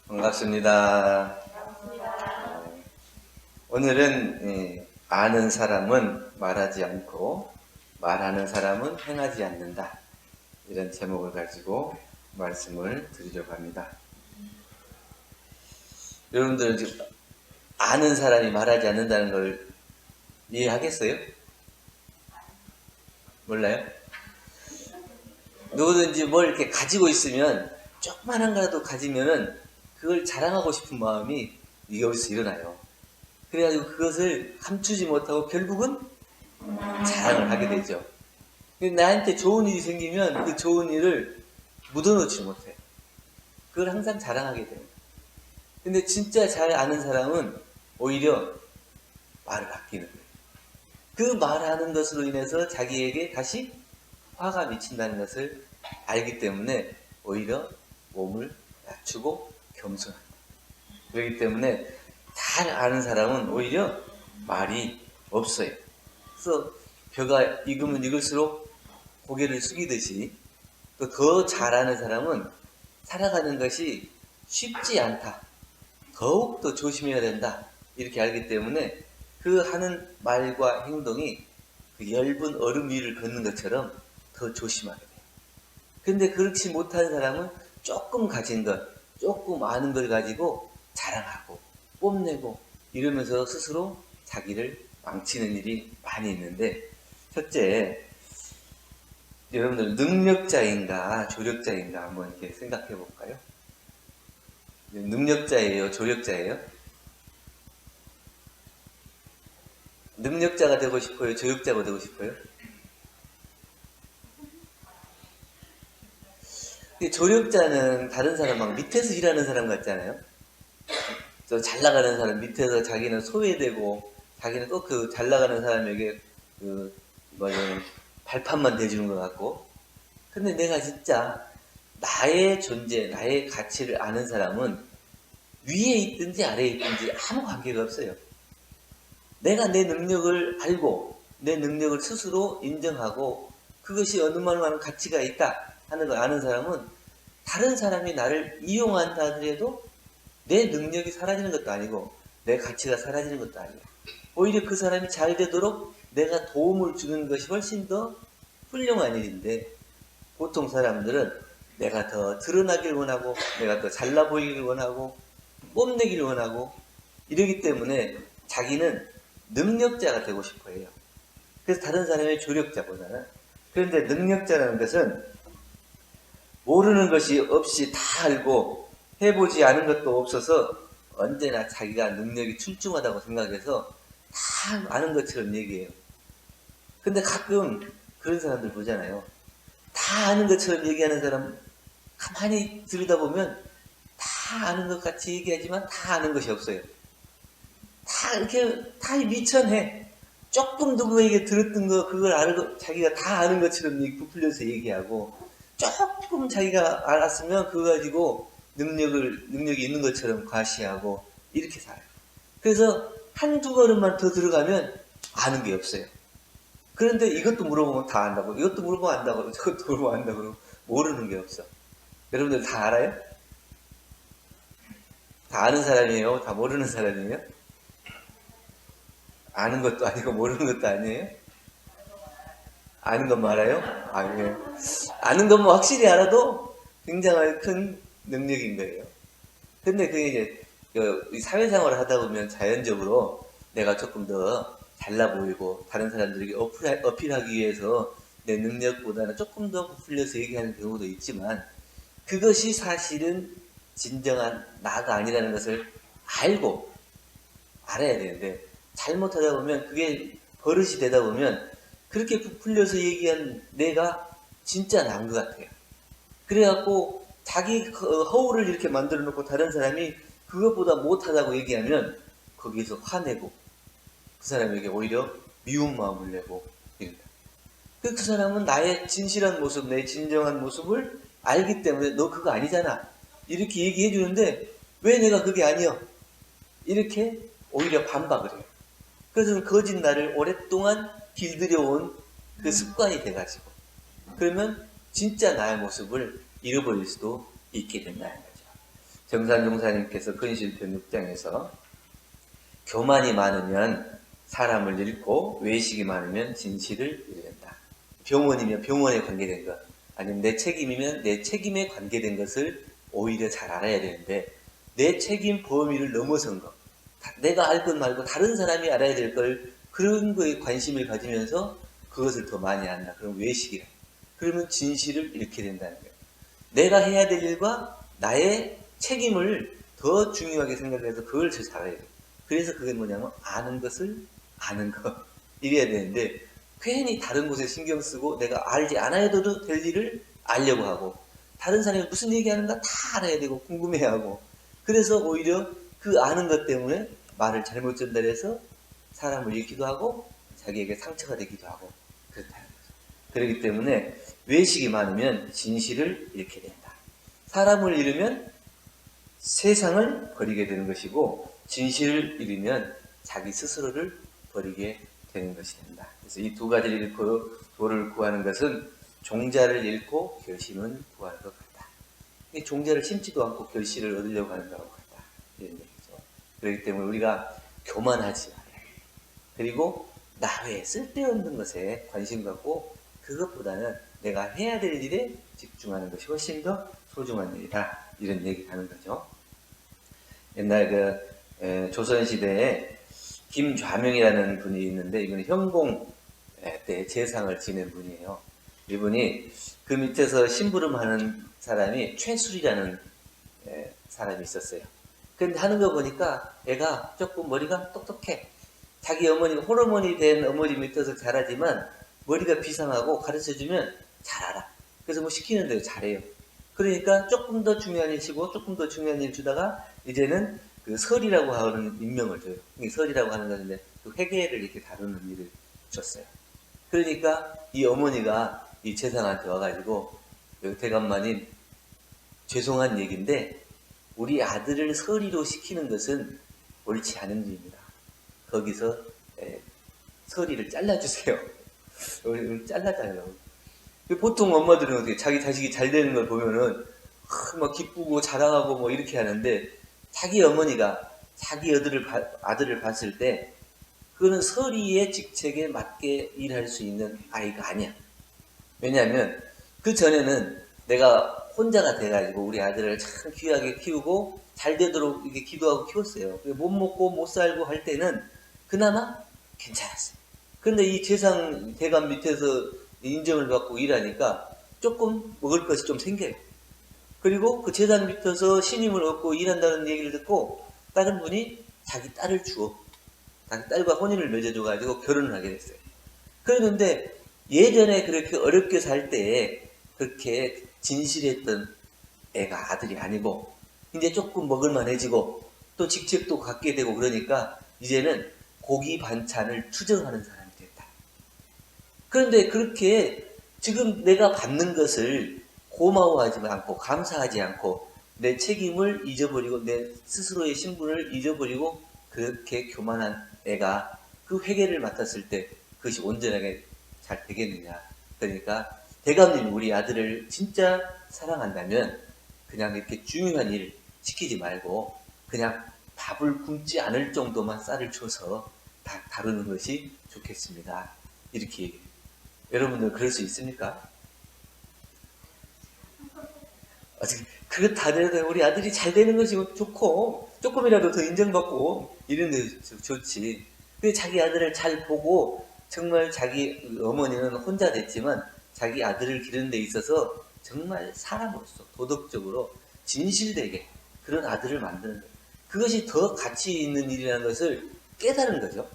반갑습니다. 오늘은 아는 사람은 말하지 않고 말하는 사람은 행하지 않는다, 이런 제목을 가지고 말씀을 드리려고 합니다. 여러분들 지금 아는 사람이 말하지 않는다는 걸 이해하겠어요? 몰라요? 누구든지 뭘 이렇게 가지고 있으면, 조그만한 거라도 가지면은 그걸 자랑하고 싶은 마음이 여기서 일어나요. 그래가지고 그것을 감추지 못하고 결국은 자랑을 하게 되죠. 나한테 좋은 일이 생기면 그 좋은 일을 묻어놓지 못해. 그걸 항상 자랑하게 돼요. 근데 진짜 잘 아는 사람은 오히려 말을 아끼는 거예요. 그 말하는 것으로 인해서 자기에게 다시 화가 미친다는 것을 알기 때문에 오히려 몸을 낮추고 겸손합니다. 그렇기 때문에 잘 아는 사람은 오히려 말이 없어요. 그래서 벼가 익으면 익을수록 고개를 숙이듯이, 또 더 잘 아는 사람은 살아가는 것이 쉽지 않다, 더욱더 조심해야 된다, 이렇게 알기 때문에 그 하는 말과 행동이 그 엷은 얼음 위를 걷는 것처럼 더 조심하게 돼요. 근데 그렇지 못한 사람은 조금 가진 것, 조금 아는 걸 가지고 자랑하고 뽐내고 이러면서 스스로 자기를 망치는 일이 많이 있는데, 첫째, 여러분들 능력자인가 조력자인가 한번 이렇게 생각해 볼까요? 능력자예요, 조력자예요? 능력자가 되고 싶어요, 조력자가 되고 싶어요? 조력자는 다른 사람 막 밑에서 일하는 사람 같잖아요. 저 잘 나가는 사람 밑에서 자기는 소외되고, 자기는 꼭 그 잘 나가는 사람에게 발판만 대주는 것 같고. 근데 내가 진짜 나의 존재, 나의 가치를 아는 사람은 위에 있든지 아래에 있든지 아무 관계가 없어요. 내가 내 능력을 알고 내 능력을 스스로 인정하고 그것이 어느 만한 가치가 있다 하는 걸 아는 사람은, 다른 사람이 나를 이용한다 하더라도 내 능력이 사라지는 것도 아니고 내 가치가 사라지는 것도 아니에요. 오히려 그 사람이 잘 되도록 내가 도움을 주는 것이 훨씬 더 훌륭한 일인데, 보통 사람들은 내가 더 드러나길 원하고 내가 더 잘나 보이길 원하고 뽐내길 원하고 이러기 때문에 자기는 능력자가 되고 싶어 해요. 그래서 다른 사람의 조력자보다는. 그런데 능력자라는 것은 모르는 것이 없이 다 알고 해보지 않은 것도 없어서 언제나 자기가 능력이 출중하다고 생각해서 다 아는 것처럼 얘기해요. 근데 가끔 그런 사람들 보잖아요. 다 아는 것처럼 얘기하는 사람 가만히 들여다보면 다 아는 것 같이 얘기하지만 다 아는 것이 없어요. 다 이렇게 다 미천해. 조금 누구에게 들었던 거 그걸 알고 자기가 다 아는 것처럼 부풀려서 얘기하고, 조금 자기가 알았으면 그거 가지고 능력이 있는 것처럼 과시하고 이렇게 살아요. 그래서 한두 걸음만 더 들어가면 아는 게 없어요. 그런데 이것도 물어보면 다 안다고, 이것도 물어보면 안다고, 저것도 물어보면 안다고, 모르는 게 없어. 여러분들 다 알아요? 다 아는 사람이에요? 다 모르는 사람이에요? 아는 것도 아니고 모르는 것도 아니에요? 아는 것만 알아요? 아니에요. 아는 것만 확실히 알아도 굉장히 큰 능력인 거예요. 근데 그게 이제 사회생활을 하다 보면 자연적으로 내가 조금 더 잘나 보이고 다른 사람들에게 어필하기 위해서 내 능력보다는 조금 더 부풀려서 얘기하는 경우도 있지만, 그것이 사실은 진정한 나가 아니라는 것을 알아야 되는데, 잘못하다 보면 그게 버릇이 되다 보면 그렇게 부풀려서 얘기한 내가 진짜 난 것 같아요. 그래갖고 자기 허울을 이렇게 만들어 놓고 다른 사람이 그것보다 못하다고 얘기하면 거기에서 화내고 그 사람에게 오히려 미운 마음을 내고 이런다. 그 사람은 나의 진실한 모습, 내 진정한 모습을 알기 때문에 너 그거 아니잖아, 이렇게 얘기해 주는데 왜 내가 그게 아니여? 이렇게 오히려 반박을 해요. 그래서 거짓 나를 오랫동안 길들여온 그 습관이 돼가지고, 그러면 진짜 나의 모습을 잃어버릴 수도 있게 된다는 거죠. 정산종사님께서 근실편 6장에서 교만이 많으면 사람을 잃고 외식이 많으면 진실을 잃는다. 병원이면 병원에 관계된 것, 아니면 내 책임이면 내 책임에 관계된 것을 오히려 잘 알아야 되는데 내 책임 범위를 넘어선 것, 내가 알 것 말고 다른 사람이 알아야 될 걸 그런 거에 관심을 가지면서 그것을 더 많이 안다. 그럼 외식이라. 그러면 진실을 잃게 된다는 거예요. 내가 해야 될 일과 나의 책임을 더 중요하게 생각해서 그걸 더 잘해야 돼요. 그래서 그게 뭐냐면 아는 것을 아는 것 이래야 되는데 괜히 다른 곳에 신경 쓰고 내가 알지 않아도 될 일을 알려고 하고 다른 사람이 무슨 얘기하는가 다 알아야 되고 궁금해하고 그래서 오히려 그 아는 것 때문에 말을 잘못 전달해서 사람을 잃기도 하고 자기에게 상처가 되기도 하고 그렇다는 거죠. 그렇기 때문에 외식이 많으면 진실을 잃게 된다. 사람을 잃으면 세상을 버리게 되는 것이고 진실을 잃으면 자기 스스로를 버리게 되는 것이 된다. 그래서 이 두 가지를 잃고 도를 구하는 것은 종자를 잃고 결실은 구할 것 같다. 이 종자를 심지도 않고 결실을 얻으려고 하는 것과 같다. 이런 얘기죠. 그렇기 때문에 우리가 교만하지 말아야 해. 그리고 나 외에 쓸데없는 것에 관심 갖고 그것보다는 내가 해야 될 일에 집중하는 것이 훨씬 더 소중한 일이다. 이런 얘기를 하는 거죠. 옛날 조선시대에 김좌명이라는 분이 있는데 이분은 현공 때 재상을 지낸 분이에요. 이분이 그 밑에서 심부름하는 사람이 최술이라는 사람이 있었어요. 근데 하는 거 보니까 애가 조금 머리가 똑똑해. 자기 어머니가 호르몬이 된 어머니 밑에서 자라지만 머리가 비상하고 가르쳐주면 잘 알아. 그래서 뭐 시키는 대로 잘해요. 그러니까 조금 더 중요한 일 치고 조금 더 중요한 일 주다가 이제는 그 설이라고 하는 임명을 줘요. 설이라고 하는 것인데 그 회계를 이렇게 다루는 일을 줬어요. 그러니까 이 어머니가 이 재상한테 와가지고 대감마님 죄송한 얘기인데 우리 아들을 서리로 시키는 것은 옳지 않은 일입니다. 거기서 서리를 잘라주세요. 잘라줘요. 보통 엄마들은 어떻게 자기 자식이 잘 되는 걸 보면은 막 기쁘고 자랑하고 뭐 이렇게 하는데 자기 어머니가 자기 아들을 봤을 때 그거는 서리의 직책에 맞게 일할 수 있는 아이가 아니야. 왜냐하면 그 전에는 내가 혼자가 돼가지고 우리 아들을 참 귀하게 키우고 잘 되도록 이렇게 기도하고 키웠어요. 못 먹고 못 살고 할 때는 그나마 괜찮았어요. 그런데 이 재상 대감 밑에서 인정을 받고 일하니까 조금 먹을 것이 좀 생겨요. 그리고 그 재상 밑에서 신임을 얻고 일한다는 얘기를 듣고 다른 분이 자기 딸을 주어 자기 딸과 혼인을 맺어줘가지고 결혼을 하게 됐어요. 그랬는데 예전에 그렇게 어렵게 살 때에 그렇게 진실했던 애가 아들이 아니고 이제 조금 먹을만해지고 또 직책도 갖게 되고 그러니까 이제는 고기 반찬을 투정하는 사람이 됐다. 그런데 그렇게 지금 내가 받는 것을 고마워하지 않고 감사하지 않고 내 책임을 잊어버리고 내 스스로의 신분을 잊어버리고 그렇게 교만한 애가 그 회계를 맡았을 때 그것이 온전하게 잘 되겠느냐. 그러니까 대감님이 우리 아들을 진짜 사랑한다면 그냥 이렇게 중요한 일 시키지 말고 그냥 밥을 굶지 않을 정도만 쌀을 쳐서 다 다루는 것이 좋겠습니다. 이렇게 얘기해요. 여러분들 그럴 수 있습니까? 그거 다 돼도 우리 아들이 잘 되는 것이 좋고 조금이라도 더 인정받고 이런 데 좋지. 근데 자기 아들을 잘 보고 정말 자기 어머니는 혼자 됐지만 자기 아들을 기르는 데 있어서 정말 사람으로서 도덕적으로 진실되게 그런 아들을 만드는 거예요. 그것이 더 가치 있는 일이라는 것을 깨달은 거죠.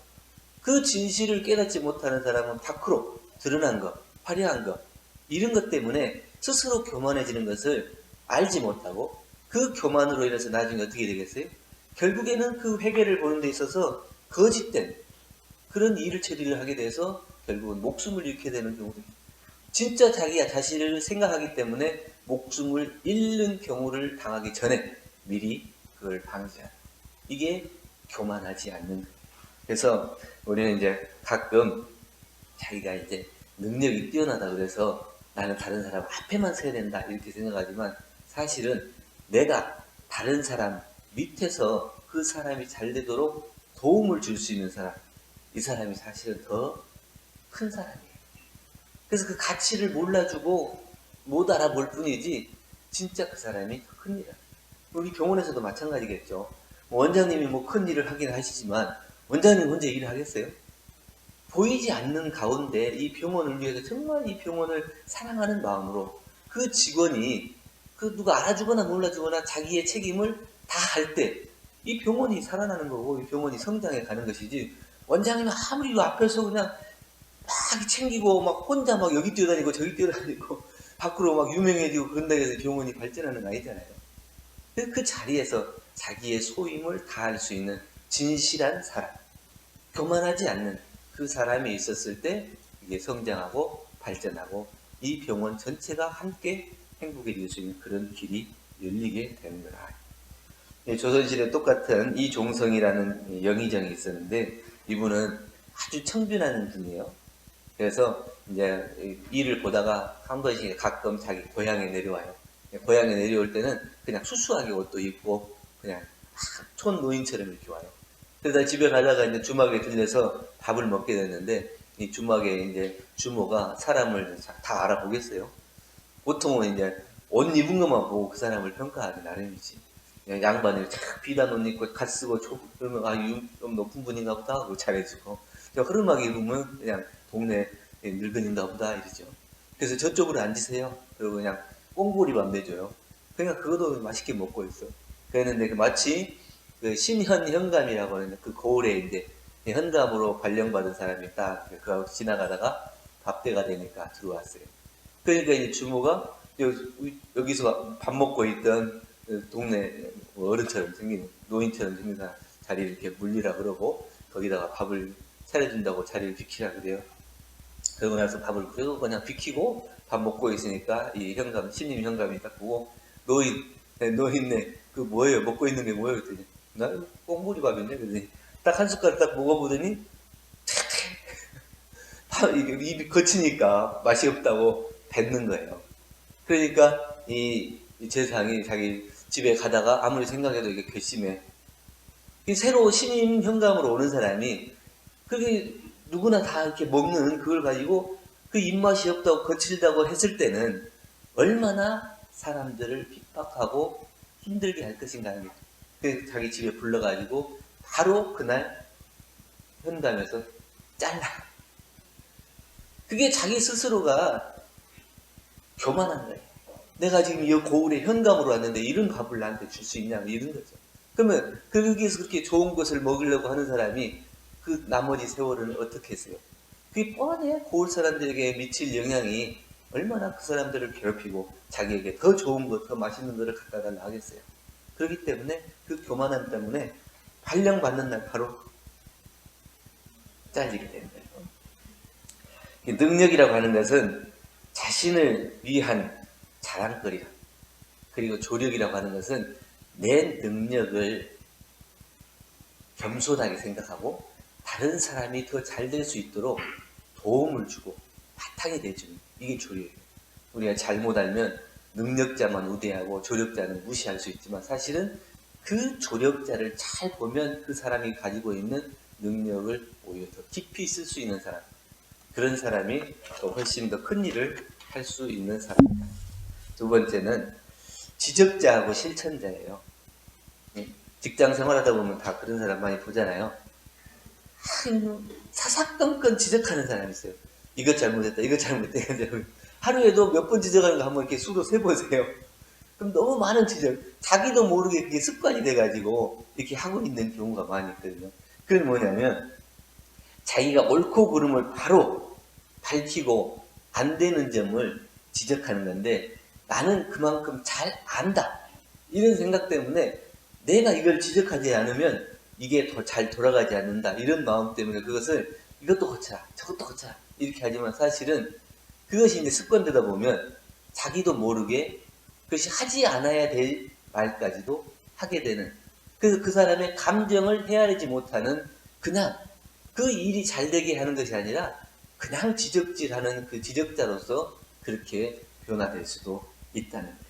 그 진실을 깨닫지 못하는 사람은 밖으로 드러난 것, 화려한 것 이런 것 때문에 스스로 교만해지는 것을 알지 못하고 그 교만으로 인해서 나중에 어떻게 되겠어요? 결국에는 그 회개를 보는 데 있어서 거짓된 그런 일을 처리를 하게 돼서 결국은 목숨을 잃게 되는 경우도 진짜 자기 자신을 생각하기 때문에 목숨을 잃는 경우를 당하기 전에 미리 그걸 방지하는 이게 교만하지 않는 거예요. 그래서 우리는 이제 가끔 자기가 이제 능력이 뛰어나다 그래서 나는 다른 사람 앞에만 서야 된다 이렇게 생각하지만 사실은 내가 다른 사람 밑에서 그 사람이 잘 되도록 도움을 줄 수 있는 사람, 이 사람이 사실은 더 큰 사람이에요. 그래서 그 가치를 몰라주고 못 알아볼 뿐이지 진짜 그 사람이 더 큰 일이야. 우리 병원에서도 마찬가지겠죠. 원장님이 뭐 큰 일을 하긴 하시지만 원장님 혼자 일을 하겠어요? 보이지 않는 가운데 이 병원을 위해서 정말 이 병원을 사랑하는 마음으로 그 직원이 그 누가 알아주거나 몰라주거나 자기의 책임을 다 할 때 이 병원이 살아나는 거고 이 병원이 성장해 가는 것이지, 원장님이 아무리 이 앞에서 그냥 막 챙기고 막 혼자 막 여기 뛰어다니고 저기 뛰어다니고 밖으로 막 유명해지고 그런다고 해서 병원이 발전하는 거 아니잖아요. 그 자리에서 자기의 소임을 다할 수 있는 진실한 사람, 교만하지 않는 그 사람이 있었을 때 이게 성장하고 발전하고 이 병원 전체가 함께 행복해질 수 있는 그런 길이 열리게 되는 거라. 조선시대 똑같은 이종성이라는 영의정이 있었는데 이분은 아주 청빈한 분이에요. 그래서 이제 일을 보다가 한 번씩 가끔 자기 고향에 내려와요. 고향에 내려올 때는 그냥 수수하게 옷도 입고 그냥 촌 노인처럼 이렇게 와요. 그러다 집에 가다가 이제 주막에 들려서 밥을 먹게 됐는데 이 주막에 이제 주모가 사람을 다 알아보겠어요. 보통은 이제 옷 입은 것만 보고 그 사람을 평가하기 나름이지. 양반이 착 비단 옷 입고 갓 쓰고 그러면 좀 높은 분인가 보다 하고 잘해주고, 흐름하게 입으면 그냥 동네 늙은인가 보다 이러죠. 그래서 저쪽으로 앉으세요. 그리고 그냥 꽁보리밥 내줘요. 그러니까 그것도 맛있게 먹고 있어. 그랬는데 마치 그 신현 현감이라고 하는 그 거울에 이제 현감으로 발령받은 사람이 딱 그하고 지나가다가 밥때가 되니까 들어왔어요. 그러니까 이제 주모가 여기서 밥 먹고 있던 동네 어른처럼 생긴 노인처럼 생긴 사람 자리를 이렇게 물리라 그러고 거기다가 밥을 차려준다고 자리를 비키라 그래요. 그러고 나서 밥을 그냥 비키고 밥 먹고 있으니까 이 현감, 신임 현감이 딱 보고 노인네 그 뭐예요? 먹고 있는 게 뭐예요? 그랬더니 나 꽁보리 밥인데 그랬더니 딱 한 숟갈 딱 먹어보더니 입이 거치니까 맛이 없다고 뱉는 거예요. 그러니까 이 재상이 자기 집에 가다가 아무리 생각해도 이게 괘씸해. 새로 신임 현감으로 오는 사람이 그게 누구나 다 이렇게 먹는 그걸 가지고 그 입맛이 없다고 거칠다고 했을 때는 얼마나 사람들을 핍박하고 힘들게 할 것인가 하는 게, 그래서 자기 집에 불러가지고 바로 그날 현감에서 잘라. 그게 자기 스스로가 교만한 거예요. 내가 지금 이 고을에 현감으로 왔는데 이런 밥을 나한테 줄 수 있냐 이런 거죠. 그러면 거기에서 그렇게 좋은 것을 먹으려고 하는 사람이 그 나머지 세월은 어떻게 했어요? 그게 뻔해. 고을 사람들에게 미칠 영향이 얼마나 그 사람들을 괴롭히고 자기에게 더 좋은 것, 더 맛있는 것을 갖다 달라 하겠어요. 그렇기 때문에 그 교만함 때문에 발령받는 날 바로 잘리게 되는 거예요. 능력이라고 하는 것은 자신을 위한 자랑거리라. 그리고 조력이라고 하는 것은 내 능력을 겸손하게 생각하고 다른 사람이 더 잘 될 수 있도록 도움을 주고 바탕이 돼주는, 이게 조력이에요. 우리가 잘못 알면 능력자만 우대하고 조력자는 무시할 수 있지만 사실은 그 조력자를 잘 보면 그 사람이 가지고 있는 능력을 오히려 더 깊이 쓸 수 있는 사람, 그런 사람이 더 훨씬 더 큰 일을 할 수 있는 사람입니다. 두 번째는 지적자하고 실천자예요. 직장 생활하다 보면 다 그런 사람 많이 보잖아요. 사사건건 지적하는 사람이 있어요. 이것 잘못했다, 이것 잘못했다, 이것 잘못했다. 하루에도 몇 번 지적하는 거 한번 이렇게 수도 세보세요. 그럼 너무 많은 지적, 자기도 모르게 그게 습관이 돼가지고 이렇게 하고 있는 경우가 많이 있거든요. 그건 뭐냐면 자기가 옳고 그름을 바로 밝히고 안 되는 점을 지적하는 건데 나는 그만큼 잘 안다, 이런 생각 때문에 내가 이걸 지적하지 않으면 이게 더 잘 돌아가지 않는다, 이런 마음 때문에 그것을 이것도 고쳐라 저것도 고쳐라 이렇게 하지만 사실은 그것이 이제 습관되다 보면 자기도 모르게 그것이 하지 않아야 될 말까지도 하게 되는, 그래서 그 사람의 감정을 헤아리지 못하는, 그냥 그 일이 잘 되게 하는 것이 아니라 그냥 지적질하는 그 지적자로서 그렇게 변화될 수도 있다는 거예요.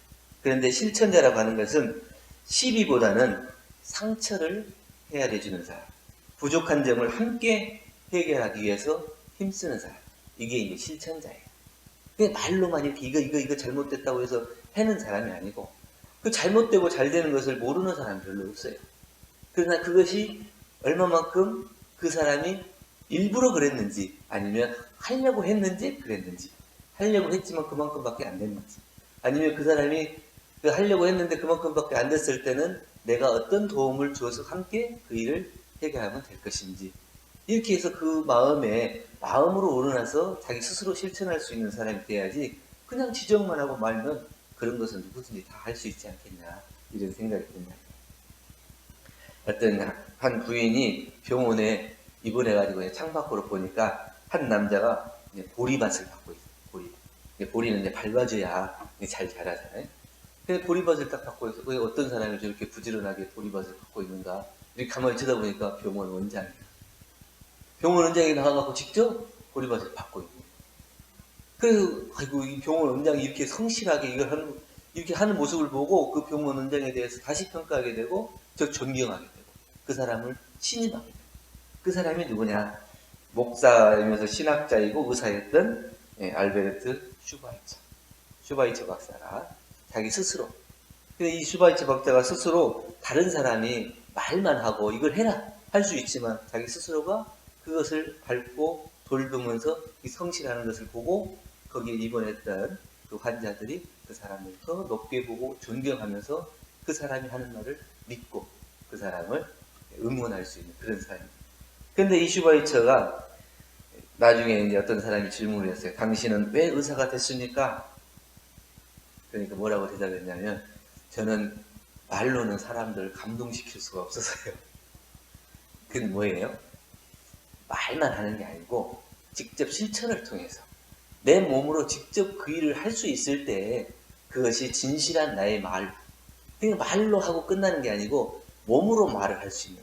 그런데 실천자라고 하는 것은 시비보다는 상처를 헤아려주는 사람, 부족한 점을 함께 해결하기 위해서 힘쓰는 사람, 이게 이제 실천자예요. 그냥 말로만 이렇게 이거 잘못됐다고 해서 해는 사람이 아니고, 그 잘못되고 잘 되는 것을 모르는 사람이 별로 없어요. 그러나 그것이 얼마만큼 그 사람이 일부러 그랬는지, 아니면 하려고 했는지 그랬는지, 하려고 했지만 그만큼밖에 안 됐는지, 아니면 그 사람이 하려고 했는데 그만큼밖에 안 됐을 때는 내가 어떤 도움을 주어서 함께 그 일을 해결하면 될 것인지, 이렇게 해서 그 마음으로 우러나서 자기 스스로 실천할 수 있는 사람이 돼야지, 그냥 지적만 하고 말면 그런 것은 누구든지 다 할 수 있지 않겠냐, 이런 생각이 듭니다. 어떤 한 부인이 병원에 입원해가지고 창밖으로 보니까 한 남자가 보리밭을 받고 있어요. 보리는 이제 밟아줘야 잘 자라잖아요. 근데 보리밭을 딱 받고 있어. 왜 어떤 사람이 저렇게 부지런하게 보리밭을 받고 있는가? 이렇게 가만히 쳐다보니까 병원 원장이야. 병원 원장이 나와갖고 직접 보리밭을 받고 있는 거예요. 그래서 아이고, 이 병원 원장이 이렇게 성실하게 이렇게 하는 모습을 보고 그 병원 원장에 대해서 다시 평가하게 되고 존경하게 되고 그 사람을 신임하게 되고, 그 사람이 누구냐? 목사이면서 신학자이고 의사였던 알베르트 슈바이처 박사가 자기 스스로, 근데 이 슈바이처 박사가 스스로 다른 사람이 말만 하고 이걸 해라 할 수 있지만 자기 스스로가 그것을 밟고 돌보면서 이 성실하는 것을 보고 거기에 입원했던 그 환자들이 그 사람을 더 높게 보고 존경하면서 그 사람이 하는 말을 믿고 그 사람을 응원할 수 있는 그런 사람입니다. 근데 이 슈바이처가 나중에 이제 어떤 사람이 질문을 했어요. 당신은 왜 의사가 됐습니까? 그러니까 뭐라고 대답했냐면, 저는 말로는 사람들을 감동시킬 수가 없어서요. 그게 뭐예요? 말만 하는 게 아니고 직접 실천을 통해서 내 몸으로 직접 그 일을 할 수 있을 때 그것이 진실한 나의 말, 그러니까 말로 하고 끝나는 게 아니고 몸으로 말을 할 수 있는,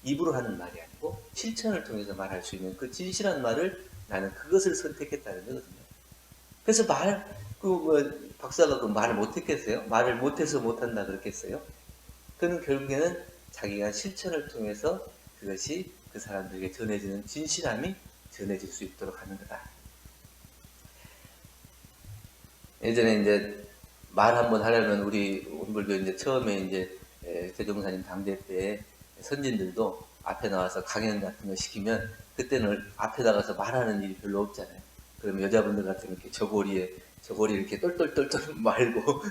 입으로 하는 말이 아니고 실천을 통해서 말할 수 있는 그 진실한 말을 나는 그것을 선택했다는 거거든요. 그래서 박사가 그 말을 못했겠어요? 말을 못해서 못한다 그랬겠어요? 그는 결국에는 자기가 실천을 통해서 그것이 그 사람들에게 전해지는 진실함이 전해질 수 있도록 하는 거다. 예전에 이제 말 한번 하려면 우리 불교 이제 처음에 이제 대종사님 당대 때 선진들도 앞에 나와서 강연 같은 거 시키면 그때는 앞에 나가서 말하는 일이 별로 없잖아요. 그러면 여자분들 같은 이렇게 저고리 이렇게 똘똘똘똘 말고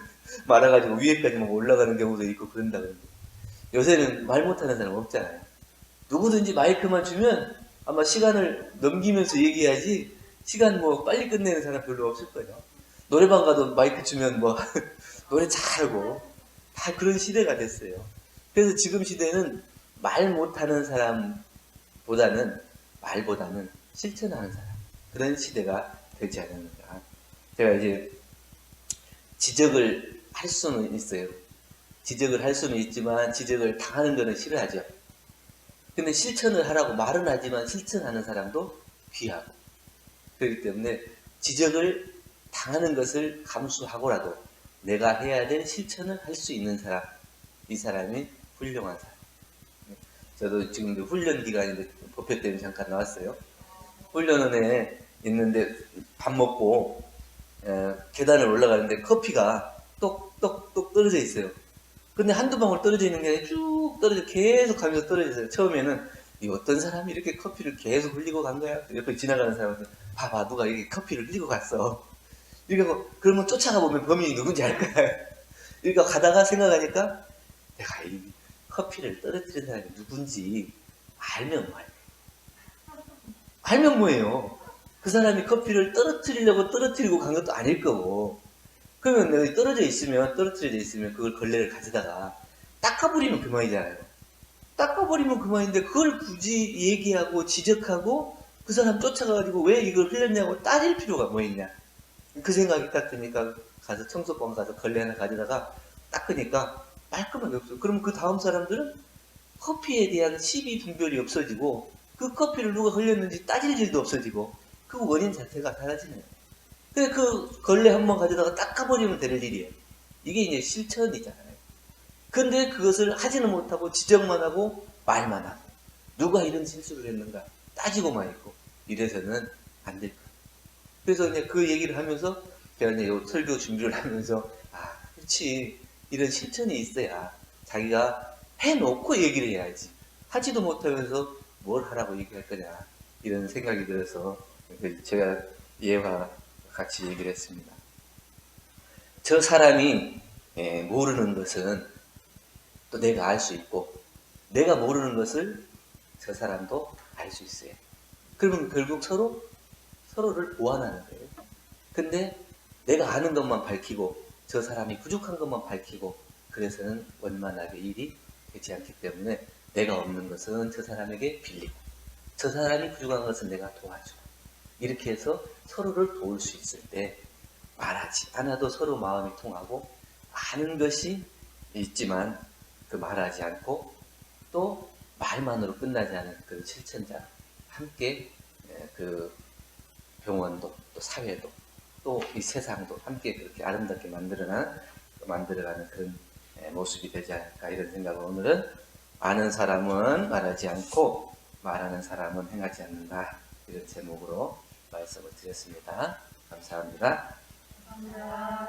말아가지고 위에까지 막 올라가는 경우도 있고 그런다 그러는데, 요새는 말 못하는 사람 없잖아요. 누구든지 마이크만 주면 아마 시간을 넘기면서 얘기하지 시간 빨리 끝내는 사람 별로 없을 거예요. 노래방 가도 마이크 주면 노래 잘하고 다 그런 시대가 됐어요. 그래서 지금 시대는 말 못하는 사람보다는 말보다는 실천하는 사람, 그런 시대가 되지 않았는가. 제가 이제 지적을 할 수는 있어요. 지적을 할 수는 있지만 지적을 당하는 거는 싫어하죠. 근데 실천을 하라고 말은 하지만 실천하는 사람도 귀하고, 그렇기 때문에 지적을 당하는 것을 감수하고라도 내가 해야 될 실천을 할 수 있는 사람, 이 사람이 훌륭한 사람. 저도 지금 훈련 기간인데 법회 때문에 잠깐 나왔어요. 훈련원에 있는데 밥 먹고 계단을 올라가는데 커피가 똑똑똑 떨어져 있어요. 근데 한두 방울 떨어져 있는 게 아니라 쭉 떨어져, 계속 가면서 떨어져 있어요. 처음에는 이 어떤 사람이 이렇게 커피를 계속 흘리고 간 거야? 옆에 지나가는 사람한테 봐봐, 누가 이렇게 커피를 흘리고 갔어. 이렇게 그러면 쫓아가 보면 범인이 누군지 알 거야. 그러니까 가다가 생각하니까 내가 이 커피를 떨어뜨린 사람이 누군지 알면 뭐해? 알면 뭐예요? 그 사람이 커피를 떨어뜨리려고 떨어뜨리고 간 것도 아닐 거고, 그러면 내가 떨어져져 있으면 그걸 걸레를 가져다가 닦아버리면 그만이잖아요. 닦아버리면 그만인데 그걸 굳이 얘기하고 지적하고 그 사람 쫓아가가지고 왜 이걸 흘렸냐고 따질 필요가 뭐 있냐. 그 생각이 딱 드니까 가서 청소방 가서 걸레 하나 가져다가 닦으니까 깔끔하게 없어요. 그럼 그 다음 사람들은 커피에 대한 시비 분별이 없어지고 그 커피를 누가 흘렸는지 따질 일도 없어지고 그 원인 자체가 사라지네요. 그 걸레 한번 가져다가 닦아버리면 될 일이에요. 이게 이제 실천이잖아요. 근데 그것을 하지는 못하고 지적만 하고 말만 하고 누가 이런 실수를 했는가 따지고만 있고 이래서는 안 될 거예요. 그래서 이제 그 얘기를 하면서 제가 이제 요 설교 준비를 하면서 그렇지 이런 실천이 있어야 자기가 해놓고 얘기를 해야지 하지도 못하면서 뭘 하라고 얘기할 거냐 이런 생각이 들어서 제가 얘와 같이 얘기를 했습니다. 저 사람이 모르는 것은 또 내가 알 수 있고 내가 모르는 것을 저 사람도 알 수 있어요. 그러면 결국 서로를 보완하는 거예요. 근데 내가 아는 것만 밝히고 저 사람이 부족한 것만 밝히고 그래서는 원만하게 일이 되지 않기 때문에 내가 없는 것은 저 사람에게 빌리고 저 사람이 부족한 것은 내가 도와주고 이렇게 해서 서로를 도울 수 있을 때 말하지 않아도 서로 마음이 통하고 아는 것이 있지만 그 말하지 않고 또 말만으로 끝나지 않은 그 실천자 함께 그 병원도 또 사회도 또 이 세상도 함께 그렇게 아름답게 만들어가는 그런 모습이 되지 않을까 이런 생각을 오늘은 아는 사람은 말하지 않고 말하는 사람은 행하지 않는다 이런 제목으로 말씀을 드렸습니다. 감사합니다. 감사합니다.